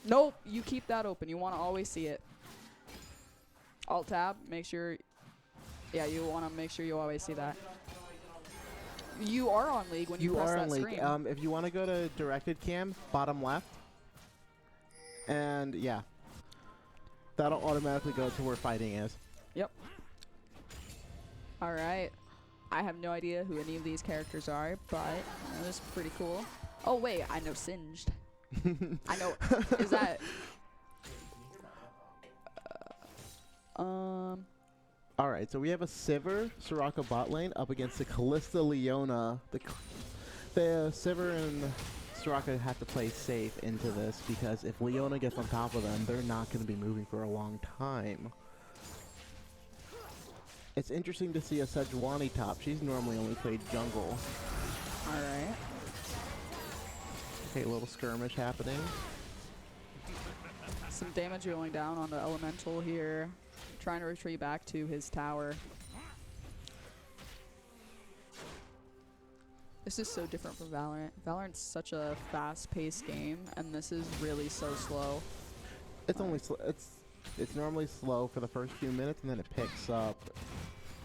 Nope, you keep that open. You want to always see it. Alt tab, make sure. Yeah, you want to make sure you always see that. You are on League when you press that screen. You are on League. If you want to go to directed cam, bottom left. And yeah, that'll automatically go to where fighting is. Yep. All right. I have no idea who any of these characters are, but it's pretty cool. Oh wait, I know Singed. I know. Is that? All right, so we have a Sivir Soraka bot lane up against the Kalista Leona. The Sivir and Soraka have to play safe into this because if Leona gets on top of them, they're not going to be moving for a long time. It's interesting to see a Sejuani top. She's normally only played jungle. All right. Okay, a little skirmish happening. Some damage going down on the elemental here. Trying to retreat back to his tower. This is so different from Valorant. Valorant's such a fast-paced game, and this is really so slow. It's only it's normally slow for the first few minutes, and then it picks up.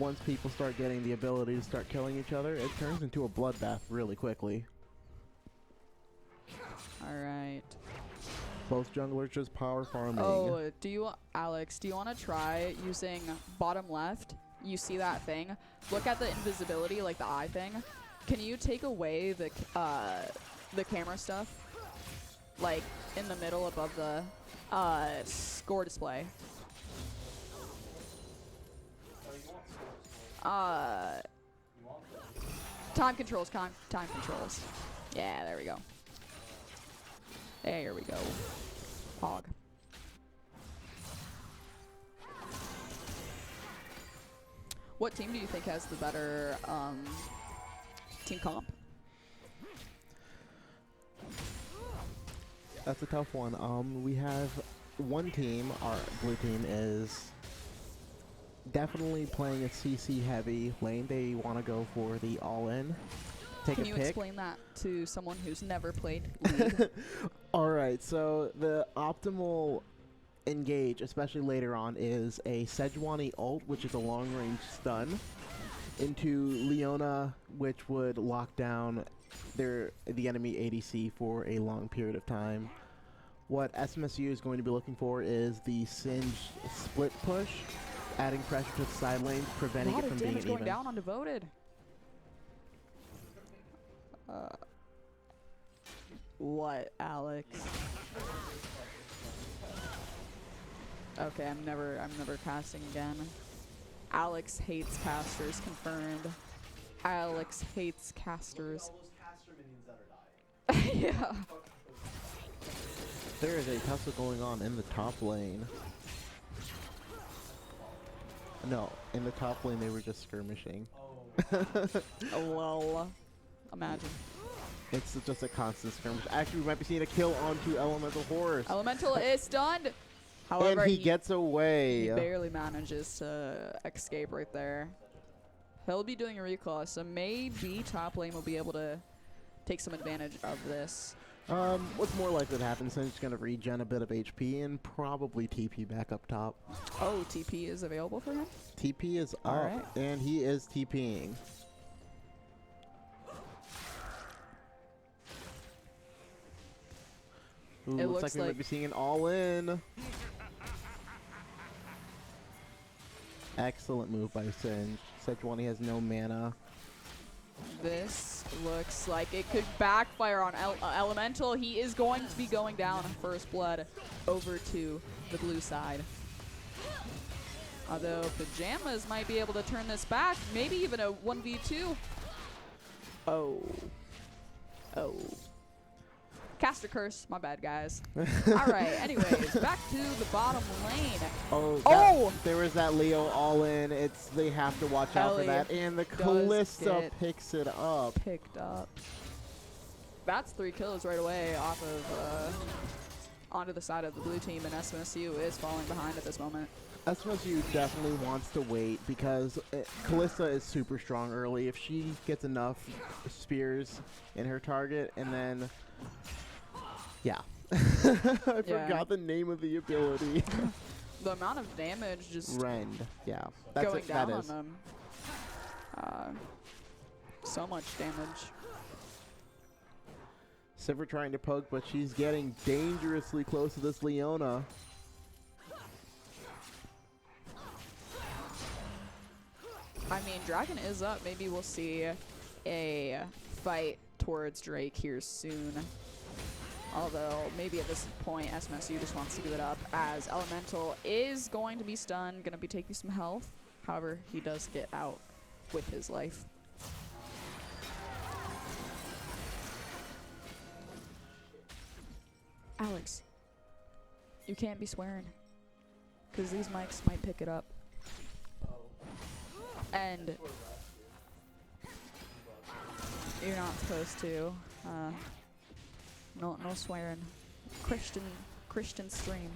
Once people start getting the ability to start killing each other, it turns into a bloodbath really quickly. All right. Both junglers just power farming. Oh, Alex, do you want to try using bottom left? You see that thing? Look at the invisibility, like the eye thing. Can you take away the camera stuff? Like in the middle above the score display. Time controls, time controls. Yeah, there we go. There we go. Hog. What team do you think has the better team comp? That's a tough one. We have one team, our blue team is definitely playing a CC heavy lane. They want to go for the all-in. Can you explain that to someone who's never played League? Alright, so the optimal engage, especially later on, is a Sejuani ult, which is a long-range stun, into Leona, which would lock down the enemy ADC for a long period of time. What SMSU is going to be looking for is the Singed split push, adding pressure to the side lanes, preventing it from being even. Going down on Devoted. What, Alex? Okay, I'm never casting again. Alex hates casters, confirmed. Alex hates casters. Yeah. There is a tussle going on in the top lane. No, in the top lane they were just skirmishing. Oh, well. Imagine. It's just a constant skirmish. Actually, we might be seeing a kill onto Elemental Horse. Elemental is stunned. However, and he gets away. He barely manages to escape right there. He'll be doing a recall, so maybe top lane will be able to take some advantage of this. What's more likely to happen is he's going to regen a bit of HP and probably TP back up top. Oh, TP is available for him? TP is up, and he is TPing. Ooh, it looks like we might be seeing an all-in. Excellent move by Singed. Sejuani has no mana. This looks like it could backfire on Elemental. He is going to be going down first blood over to the blue side. Although Pajamas might be able to turn this back, maybe even a 1v2. Oh. Oh. Caster curse. My bad, guys. All right. Anyways, back to the bottom lane. Oh! There was that Leo all in. They have to watch out for that. And the Kalista picks it up. Picked up. That's 3 kills right away off of onto the side of the blue team, and SMSU is falling behind at this moment. SMSU definitely wants to wait because Kalista is super strong early. If she gets enough spears in her target, and then, yeah, I Yeah. forgot the name of the ability. The amount of damage just Rend. Yeah. That's going it. down That on is. them. So much damage. Sivir trying to poke, but she's getting dangerously close to this Leona. I mean, Dragon is up. Maybe we'll see a fight towards Drake here soon. Although, maybe at this point, SMSU just wants to give it up, as Elemental is going to be stunned, going to be taking some health. However, he does get out with his life. Alex, you can't be swearing, because these mics might pick it up. And you're not supposed to. No swearing. Christian stream.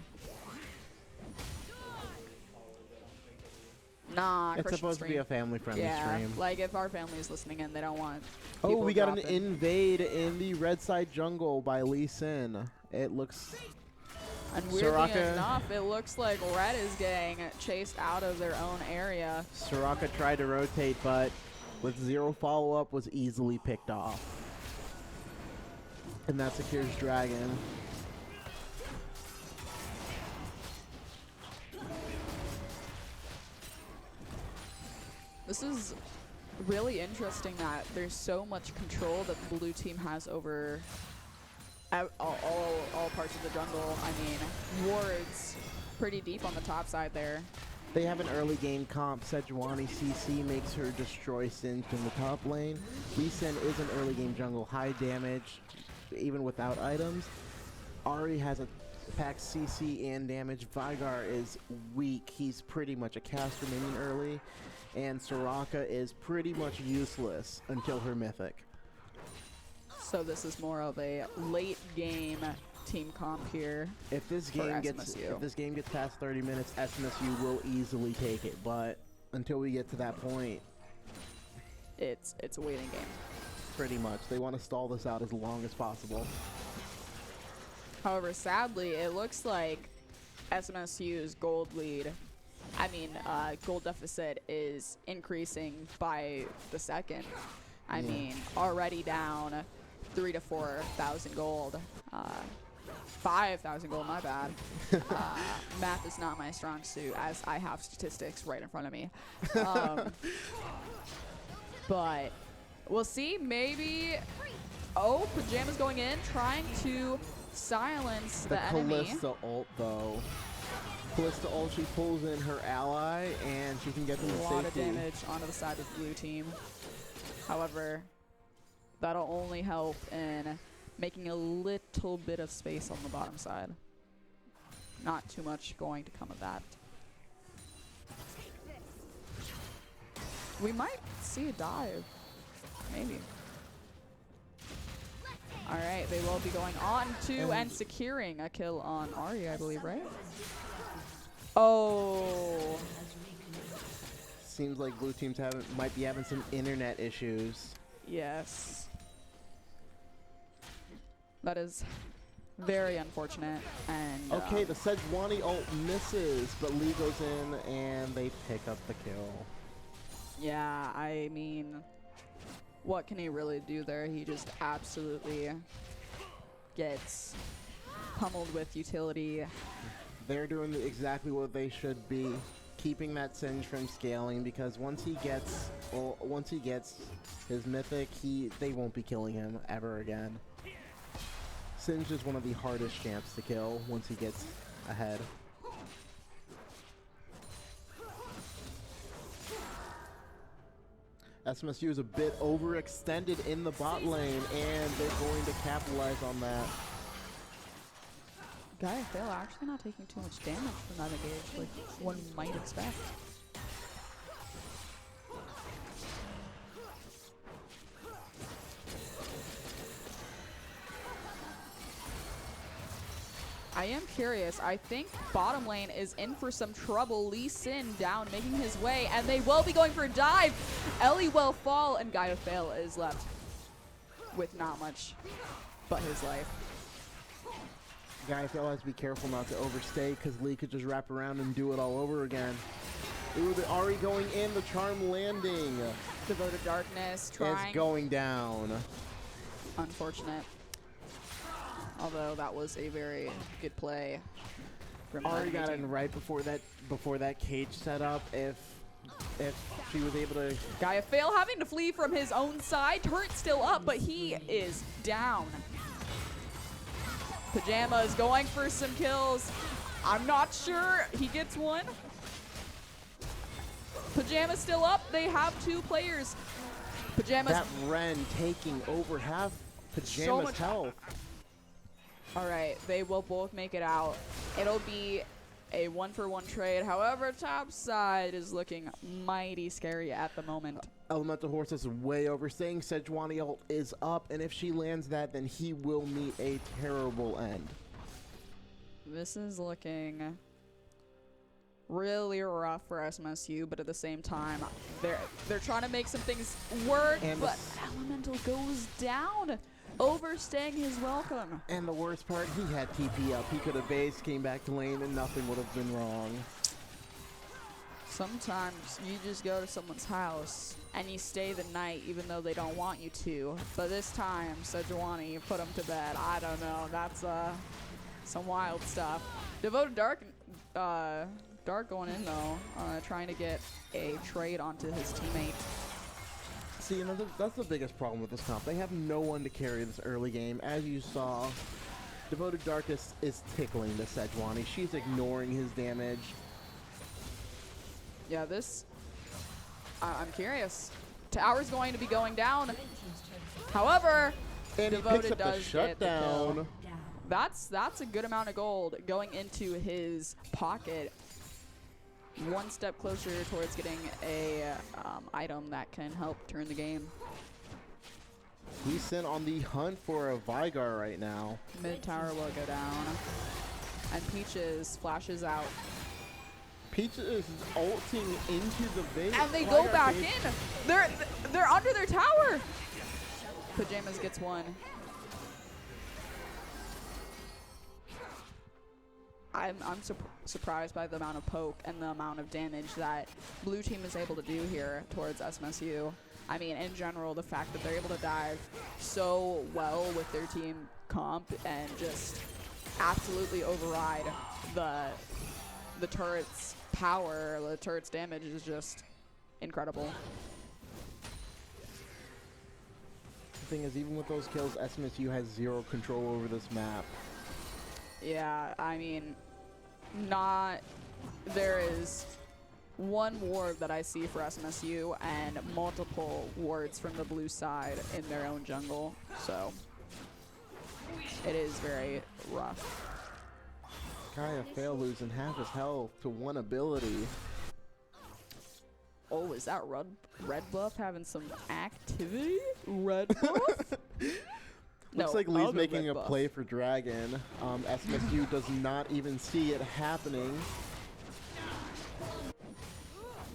Nah, It's Christian supposed stream. to be a family-friendly Yeah, stream. like if our family's listening in, they don't want. Oh, people we got an dropping. invade in the red side jungle by Lee Sin. It looks... And weirdly Soraka- enough, it looks like Red is getting chased out of their own area. Soraka tried to rotate, but with 0 follow-up was easily picked off. And that secures Dragon. This is really interesting that there's so much control that the blue team has over all parts of the jungle. I mean, wards pretty deep on the top side there. They have an early game comp. Sejuani CC makes her destroy Singed in the top lane. Lee Sin is an early game jungle, high damage, even without items. Ahri has a pack CC and damage. Vigar is weak. He's pretty much a caster minion early. And Soraka is pretty much useless until her mythic. So this is more of a late game team comp here. If this For game gets SMSU. past 30 minutes, SMSU will easily take it. But until we get to that point, It's a waiting game. pretty much they want to stall this out as long as possible. However, sadly, it looks like SMSU's gold lead, gold deficit is increasing by the second. I Yeah. mean, already down 3,000 to 4,000 gold. 5,000 gold, my bad. Math is not my strong suit, as I have statistics right in front of me. But we'll see, maybe... Oh, Pajama's going in, trying to silence the enemy. Kalista ult, though. Kalista ult, she pulls in her ally, and she can get them A to lot of safety. damage onto the side of the blue team. However, that'll only help in making a little bit of space on the bottom side. Not too much going to come of that. We might see a dive. Maybe. Alright, they will be going on to and securing a kill on Ahri, I believe, right? Oh. Seems like blue teams might be having some internet issues. Yes. That is very unfortunate. And Okay, the Sejuani ult misses, but Lee goes in and they pick up the kill. yeah, I mean, what can he really do there? He just absolutely gets pummeled with utility. They're doing exactly what they should be, keeping that Singe from scaling, because once he gets his mythic, they won't be killing him ever again. Singe is one of the hardest champs to kill once he gets ahead. SMSU is a bit overextended in the bot lane, and they're going to capitalize on that. Guy Fail actually not taking too much damage from that engage, like one might expect. I am curious. I think bottom lane is in for some trouble. Lee Sin down, making his way, and they will be going for a dive. Ellie will fall, and Gaia Fail is left with not much but his life. Guy Phil has to be careful not to overstay because Lee could just wrap around and do it all over again. Ooh, the Ari going in, the charm landing. Devoted Darkness trying. It's going down. Unfortunate. Although that was a very good play from the Ari enemy got team. in right before that cage setup. If she was able to. Gaia Fail having to flee from his own side. Turret still up, but he is down. Pajama is going for some kills. I'm not sure he gets one. Pajama's still up. They have 2 players. Pajama's. That Ren taking over half Pajama's much health. All right, they will both make it out. It'll be a 1-for-1 trade. However, top side is looking mighty scary at the moment. Elemental Horse is way overstaying. Sejuani ult is up, and if she lands that, then he will meet a terrible end. This is looking really rough for SMSU, but at the same time, they're trying to make some things work, And but Elemental goes down, overstaying his welcome. And the worst part, he had TP up. He could have based, came back to lane, and nothing would have been wrong. Sometimes you just go to someone's house and you stay the night even though they don't want you to. But this time, Sejuani, you put him to bed. I don't know. That's some wild stuff. Devoted Dark going in though, trying to get a trade onto his teammate. See, that's the biggest problem with this comp. They have no one to carry this early game. As you saw, Devoted Darkness is tickling the Sejuani. She's ignoring his damage. Yeah, I'm curious. Tower's going to be going down. However, And he picks Devoted up the does get the kill. shutdown. That's a good amount of gold going into his pocket. One step closer towards getting a item that can help turn the game. Lee Sin on the hunt for a Vigar right now. Mid tower will go down. And Peaches flashes out. Peach is ulting into the base. And they go back in. They're under their tower. Pajamas gets one. I'm surprised by the amount of poke and the amount of damage that blue team is able to do here towards SMSU. I mean, in general, the fact that they're able to dive so well with their team comp and just absolutely override the turret's power, the turret's damage is just incredible. The thing is, even with those kills, SMSU has zero control over this map. Yeah, I mean, there is one ward that I see for SMSU and multiple wards from the blue side in their own jungle, so it is very rough. Gaia Fail losing half his health to one ability. Oh, is that red buff having some activity? Red buff? Looks like Lee's making a play for Dragon. SMSU does not even see it happening.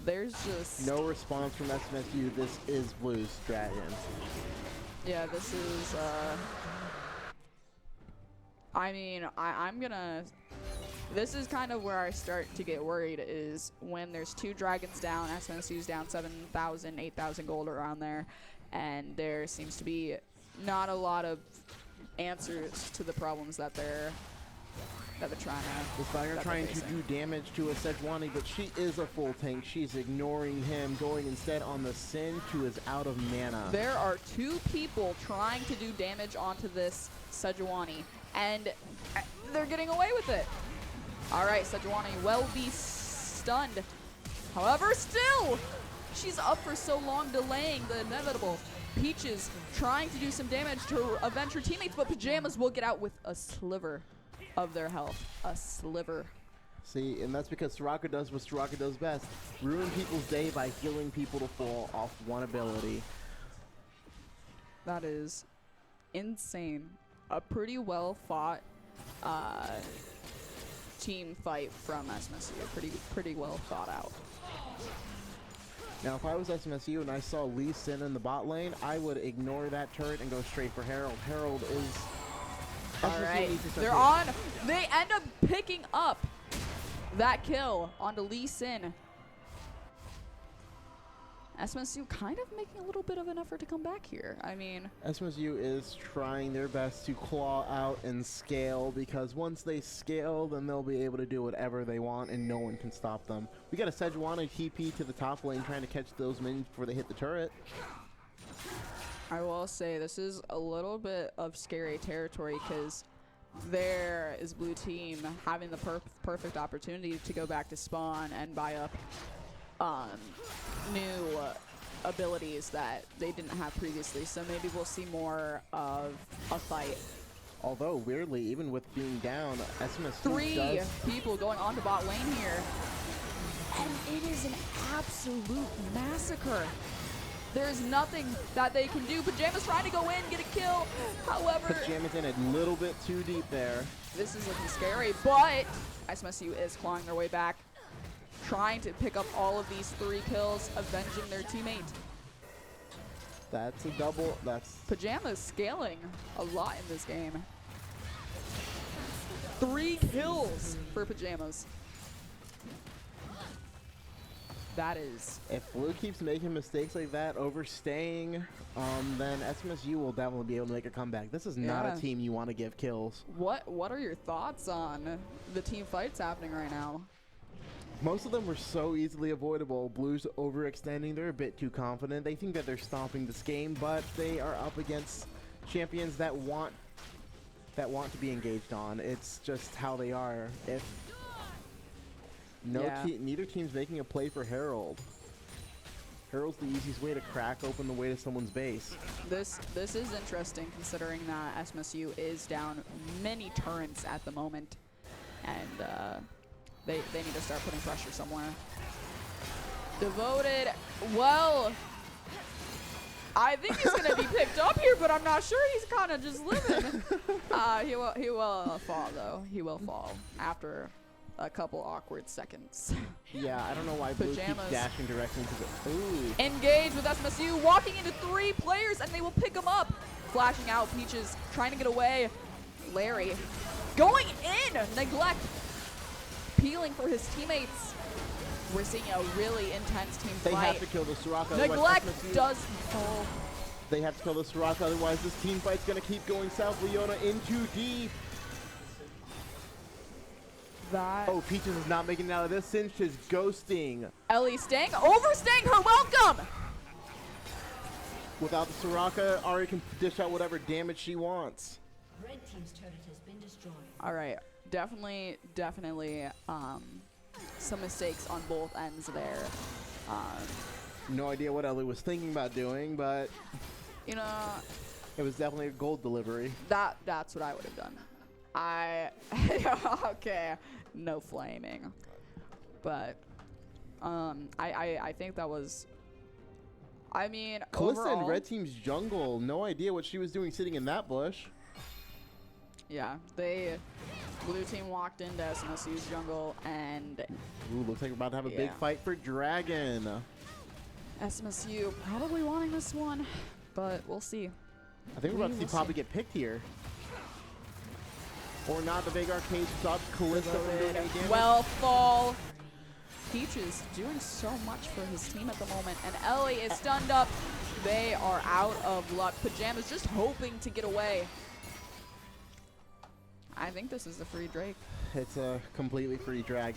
There's just no response from SMSU. This is Blue's Dragon. Yeah, this is I mean, I'm gonna this is kind of where I start to get worried, is when there's 2 dragons down, SMSU's down 7,000, 8,000 gold around there, and there seems to be not a lot of answers to the problems that they're trying to. This Vigar trying to do damage to a Sejuani, but she is a full tank. She's ignoring him, going instead on the Sin, who is out of mana. There are 2 people trying to do damage onto this Sejuani, and they're getting away with it. All right, Sejuani will be stunned. However, still, she's up for so long, delaying the inevitable. Peaches trying to do some damage to avenge her teammates, but Pajamas will get out with a sliver of their health. A sliver. See, and that's because Soraka does what Soraka does best. Ruin people's day by healing people to fall off one ability. That is insane. A pretty well fought team fight from SMSU. Pretty well thought out. Now, if I was SMSU and I saw Lee Sin in the bot lane, I would ignore that turret and go straight for Herald. Herald is All SMSU right, needs to start they're on. They end up picking up that kill onto Lee Sin. SMSU kind of making a little bit of an effort to come back here. I mean, SMSU is trying their best to claw out and scale, because once they scale, then they'll be able to do whatever they want and no one can stop them. We got a Sejuani TP to the top lane trying to catch those minions before they hit the turret. I will say this is a little bit of scary territory because there is blue team having the perfect opportunity to go back to spawn and buy up new abilities that they didn't have previously. So maybe we'll see more of a fight. Although, weirdly, even with being down, SMSU Three people going on to bot lane here. And it is an absolute massacre. There's nothing that they can do. Pajama's trying to go in, get a kill. However, Pajama's in a little bit too deep there. this is looking scary, but SMSU is clawing their way back, trying to pick up all of these 3 kills, avenging their teammate. That's a double. That's Pajama's scaling a lot in this game. 3 kills for Pajamas. That is. If Blue keeps making mistakes like that, overstaying, then SMSU will definitely be able to make a comeback. This is not a team you want to give kills. What are your thoughts on the team fights happening right now? Most of them were so easily avoidable. Blue's overextending. They're a bit too confident. They think that they're stomping this game, but they are up against champions that want to be engaged on. It's just how they are. If neither team's making a play for Herald. Herald's the easiest way to crack open the way to someone's base. This is interesting considering that SMSU is down many turrets at the moment, and they need to start putting pressure somewhere. Devoted, well, I think he's gonna be picked up here, but I'm not sure. He's kind of just living. He will fall though. He will fall after a couple awkward seconds. Yeah, I don't know why Blue keeps dashing directly to the. Ooh. Engage with SMSU, walking into 3 players, and they will pick him up. Flashing out, Peaches trying to get away. Larry going in, Neglect peeling for his teammates. We're seeing a really intense team fight. They have to kill the Soraka. Neglect does fall. They have to kill the Soraka, otherwise this team fight's gonna keep going south. Leona in too deep. Oh, Peaches is not making it out of this. Cinch is ghosting. Ellie staying, overstaying her welcome. Without the Soraka, Ari can dish out whatever damage she wants. Red team's turret has been destroyed. All right, definitely, some mistakes on both ends there. No idea what Ellie was thinking about doing, but you know, it was definitely a gold delivery. That's what I would have done. Okay, no flaming, but I think that was. I mean, Kalista overall, in red team's jungle. No idea what she was doing sitting in that bush. Yeah, blue team walked into SMSU's jungle, and Ooh, looks like we're about to have a big fight for Dragon. SMSU probably wanting this one, but we'll see. I think we're about to see Poppy get picked here. Or not. The big arcade stops Kalista from doing any damage. Well, fall. Peaches doing so much for his team at the moment, and Ellie is stunned up. They are out of luck. Pajama's just hoping to get away. I think this is a free Drake. It's a completely free drag.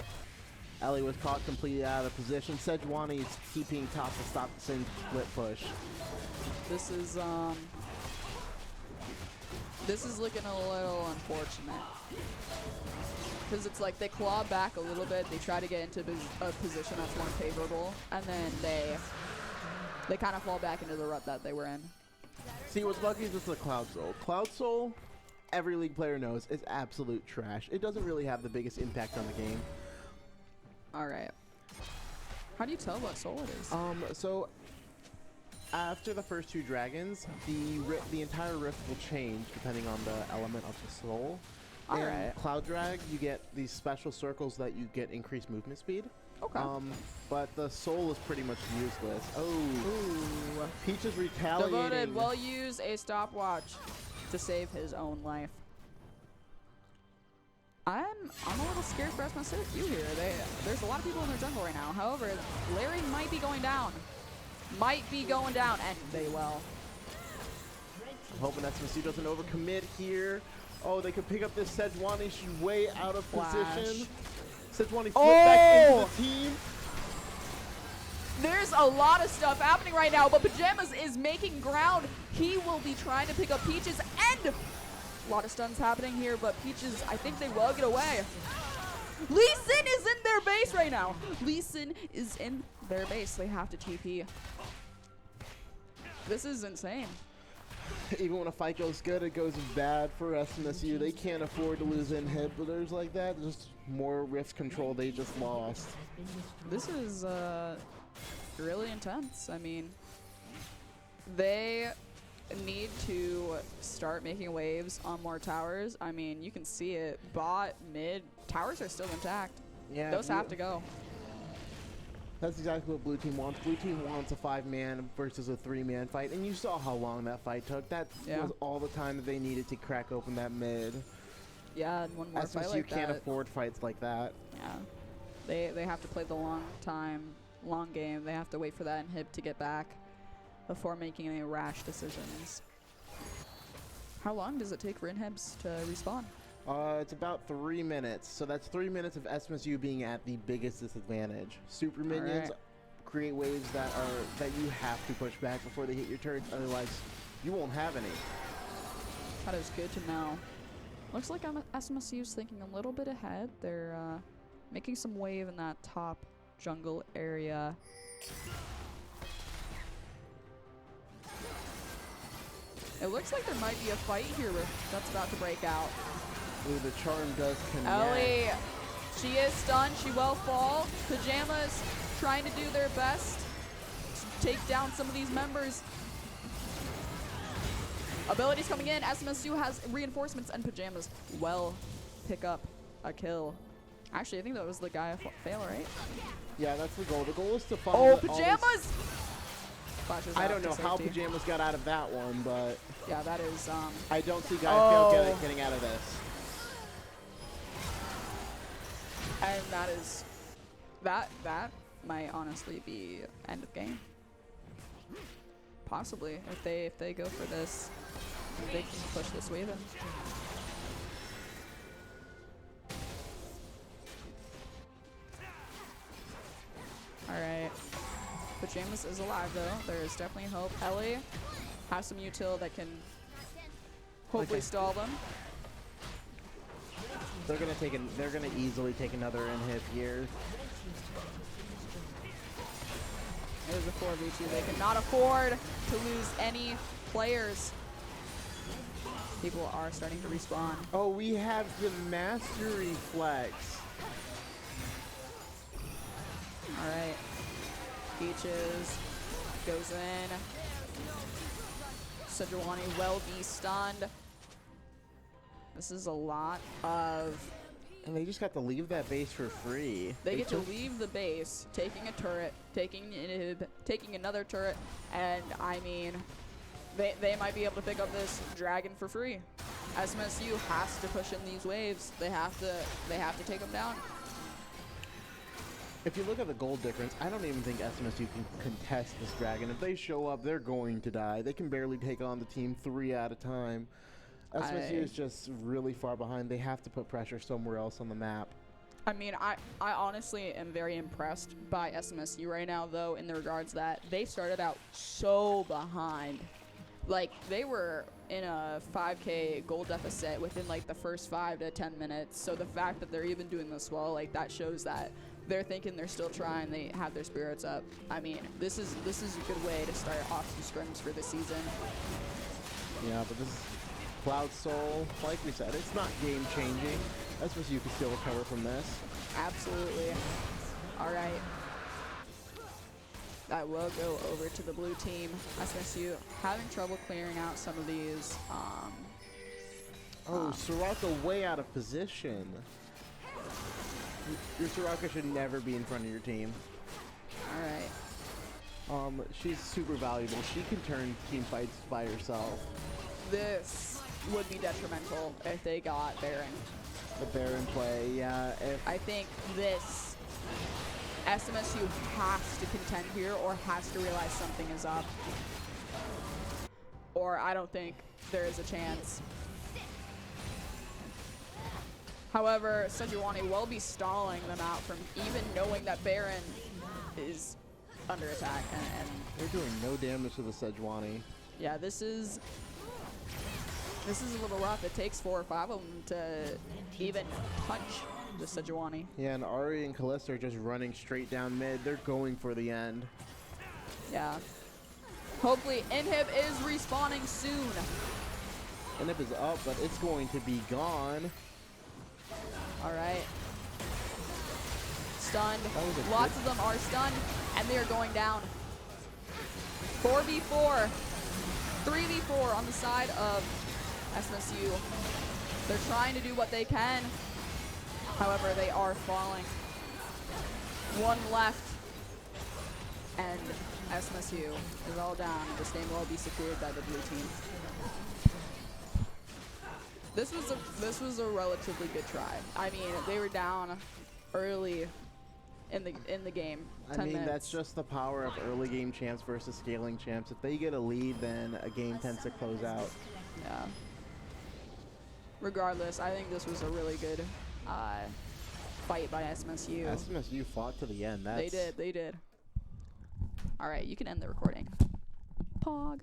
Ellie was caught completely out of position. Sejuani is keeping top to stop the same split push. This is looking a little unfortunate. Because it's like they claw back a little bit, they try to get into a position that's more favorable, and then they kind of fall back into the rut that they were in. See, what's lucky is this is a Cloud Soul. Cloud Soul, every League player knows, is absolute trash. It doesn't really have the biggest impact on the game. Alright. How do you tell what soul it is? So after the first 2 dragons, the entire rift will change depending on the element of the soul. Alright. Cloud Drag, you get these special circles that you get increased movement speed. Okay. But the soul is pretty much useless. Oh. Ooh. Peach is retaliating. Devoted will use a stopwatch to save his own life. I'm a little scared for SMSU here. There's a lot of people in their jungle right now. However, Larry might be going down. Might be going down, and they will. I'm hoping SMSU doesn't overcommit here. Oh, they could pick up this Sejuani. She's way out of position. Sejuani flipped back into the team. There's a lot of stuff happening right now, but Pajamas is making ground. He will be trying to pick up Peaches, and a lot of stuns happening here, but Peaches, I think they will get away. Lee Sin is in their base right now. Lee Sin is in their base. They have to TP. This is insane. Even when a fight goes good, it goes bad for SMSU. They can't afford to lose inhibitors like that. Just more rift control they just lost. This is really intense. I mean, they need to start making waves on more towers. I mean, you can see it. Bot, mid, towers are still intact. Yeah, those have to go. That's exactly what blue team wants. Blue team wants a 5-man versus a 3-man fight, and you saw how long that fight took. That was all the time that they needed to crack open that mid. Yeah, and one more fight like that. SMSU can't afford fights like that. Yeah, they have to play the long game. They have to wait for that inhib to get back before making any rash decisions. How long does it take for inhibs to respawn? It's about 3 minutes. So that's 3 minutes of SMSU being at the biggest disadvantage. Super minions create waves that you have to push back before they hit your turrets. Otherwise, you won't have any. That is good to know. Looks like SMSU's thinking a little bit ahead. They're making some wave in that top jungle area. It looks like there might be a fight here that's about to break out. Ooh, the charm does connect. Ellie, she is stunned. She will fall. Pajamas trying to do their best to take down some of these members. Abilities coming in. SMSU has reinforcements, and Pajamas will pick up a kill. Actually, I think that was the guy fail, right? Yeah, that's the goal. The goal is to find. Oh, Pajamas! I don't know how Pajamas got out of that one, but yeah, that is. I don't see guys getting out of this. And that is that might honestly be end of game. Possibly, if they go for this, they can push this wave in. All right, Pajamas is alive though. There is definitely hope. Ellie has some util that can hopefully stall them. They're gonna easily take another inhib here. It is a 4v2. They cannot afford to lose any players. People are starting to respawn. Oh, we have the mastery flex. All right. Peaches goes in. Sejuani will be stunned. This is a lot of... And they just got to leave that base for free. They get to leave the base, taking a turret, taking an inhib, taking another turret, and I mean, they might be able to pick up this dragon for free. SMSU has to push in these waves. They have to take them down. If you look at the gold difference, I don't even think SMSU can contest this dragon. If they show up, they're going to die. They can barely take on the team 3 at a time. SMSU is just really far behind. They have to put pressure somewhere else on the map. I mean, I honestly am very impressed by SMSU right now, though, in the regards that they started out so behind. Like, they were in a 5K goal deficit within, like, the first 5 to 10 minutes. So the fact that they're even doing this well, like, that shows that they're thinking, they're still trying, they have their spirits up. I mean, this is a good way to start off some scrims for the season. Yeah, but this is Cloud Soul, like we said, it's not game-changing. SMSU can still recover from this. Absolutely. All right. That will go over to the blue team. SMSU having trouble clearing out some of these. Soraka way out of position. Your Soraka should never be in front of your team. All right. She's super valuable. She can turn team fights by herself. This would be detrimental if they got Baron. The Baron play, yeah. I think this SMSU has to contend here or has to realize something is up. Or I don't think there is a chance. However, Sejuani will be stalling them out from even knowing that Baron is under attack. And they're doing no damage to the Sejuani. yeah, this is a little rough. It takes 4 or 5 of them to even punch the Sejuani. Yeah, and Ari and Kalista are just running straight down mid. They're going for the end. Yeah. Hopefully, Inhib is respawning soon. Inhib is up, but it's going to be gone. All right. Stunned. That was Lots of them are stunned, and they are going down. 4v4. 3v4 on the side of SMSU. They're trying to do what they can. However, they are falling. 1 left. And SMSU is all down. This game will be secured by the blue team. This was a relatively good try. I mean, they were down early in the game. 10 I mean, minutes. that's just the power of early game champs versus scaling champs. If they get a lead, then a game tends to close out. Yeah. Regardless, I think this was a really good fight by SMSU. SMSU fought to the end. That's They did. All right, you can end the recording. Pog.